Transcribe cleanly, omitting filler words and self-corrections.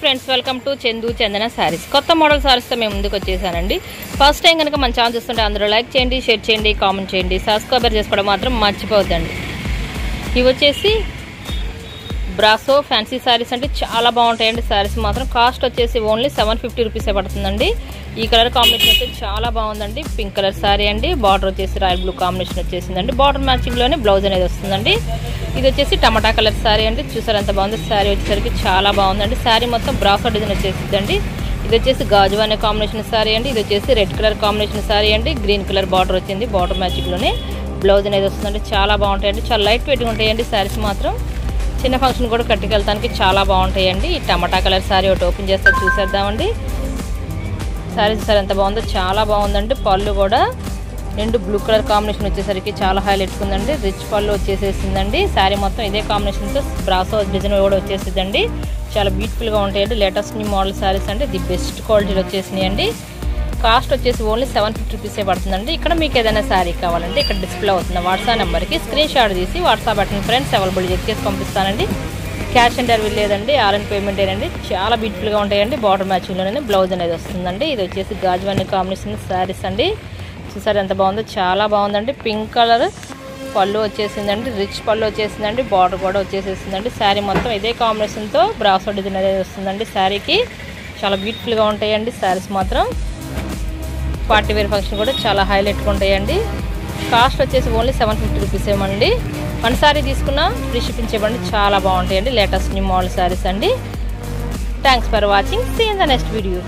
Friends, welcome to Chandu చందన సారీస్. కొత్త model సారీస్తో మేము ముందుకు వచ్చేసానండి. ఫస్ట్ టైం కనుక మన ఛానల్ చూస్తుంటే అందరూ లైక్ చేయండి, షేర్ చేయండి, కామెంట్ చేయండి, సబ్స్క్రైబర్ చేసుకోవడం మాత్రం మర్చిపోవద్దండి. ఇవి వచ్చేసి బ్రాసో ఫ్యాన్సీ సారీస్ అంటే చాలా బాగుంటాయండి. సారీస్ మాత్రం కాస్ట్ వచ్చేసి ఓన్లీ 750 రూపీసే పడుతుందండి. ఈ కలర్ కాంబినేషన్ అయితే చాలా బాగుందండి. పింక్ కలర్ సారీ అండి. బార్డర్ వచ్చేసి రాయల్ బ్లూ కాంబినేషన్ వచ్చేసిందండి. బార్డర్ మ్యాచింగ్లోనే బ్లౌజ్ అనేది వస్తుందండి. ఇది వచ్చేసి టమాటా కలర్ సారీ అండి. చూసారు ఎంత బాగుంది. సారీ వచ్చేసరికి చాలా బాగుందండి. సారీ మొత్తం బ్రాసో డిజైన్ వచ్చేసిందండి. ఇది వచ్చేసి గాజు అనే కాంబినేషన్ సారీ అండి. ఇది వచ్చేసి రెడ్ కలర్ కాంబినేషన్ సారీ అండి. గ్రీన్ కలర్ బార్డర్ వచ్చింది. బార్డర్ మ్యాచింగ్లోనే బ్లౌజ్ అనేది వస్తుందండి. చాలా బాగుంటాయండి. చాలా లైట్ వెయిట్గా ఉంటాయండి సారీస్ మాత్రం. చిన్న ఫంక్షన్ కూడా కట్టుకెళ్తానికి చాలా బాగుంటాయండి. ఈ టమాటా కలర్ సారీ ఒకటి ఓపెన్ చేస్తే చూసేద్దామండి. సారీ చూసారు ఎంత బాగుందో, చాలా బాగుందండి. పళ్ళు కూడా రెండు బ్లూ కలర్ కాంబినేషన్ వచ్చేసరికి చాలా హైలైట్ ఉందండి. రిచ్ పళ్ళు వచ్చేసేసిందండి. శారీ మొత్తం ఇదే కాంబినేషన్తో బ్రాసో డిజైన్ కూడా వచ్చేసిందండి. చాలా బ్యూటిఫుల్గా ఉంటాయండి. లేటెస్ట్ న్యూ మోడల్ శారీస్ అంటే ది బెస్ట్ క్వాలిటీలో వచ్చేసినాయండి. కాస్ట్ వచ్చేసి ఓన్లీ 750 రూపీసే పడుతుందండి. ఇక్కడ మీకు ఏదైనా శారీ కావాలంటే ఇక్కడ డిస్ప్లే అవుతున్న వాట్సాప్ నెంబర్కి స్క్రీన్ షాట్ తీసి WhatsApp button friends available check చేసి పంపిస్తానండి. క్యాష్ ఆన్ డెలివరీ లేదండి, ఆన్లైన్ పేమెంట్ ఏనండి. చాలా బ్యూటిఫుల్గా ఉంటాయండి. బార్డర్ మ్యాచింగ్లోనే బ్లౌజ్ అనేది వస్తుందండి. ఇది వచ్చేసి గాజు అనే కాంబినేషన్ శారీస్ అండి. చూసారు ఎంత బాగుందో, చాలా బాగుందండి. పింక్ కలర్ పళ్ళు వచ్చేసిందండి. రిచ్ పళ్ళు వచ్చేసిందండి. బార్డర్ కూడా వచ్చేసేసిందండి. శారీ మొత్తం ఇదే కాంబినేషన్తో బ్రాసో డిజైన్ అనేది వస్తుందండి. శారీకి చాలా బ్యూటిఫుల్గా ఉంటాయండి. శారీస్ మాత్రం పార్టీ వేర్ ఫంక్షన్ కూడా చాలా హైలైట్గా ఉంటాయండి. కాస్ట్ వచ్చేసి ఓన్లీ 750 రూపీస్ ఏమండి. వన్ సారీ తీసుకున్నా ఫ్రీ షిప్పింగ్ చేయబండి. చాలా బాగుంటాయండి. లేటెస్ట్ న్యూ మోడల్ శారీస్ అండి. Thanks for watching. See in the next video.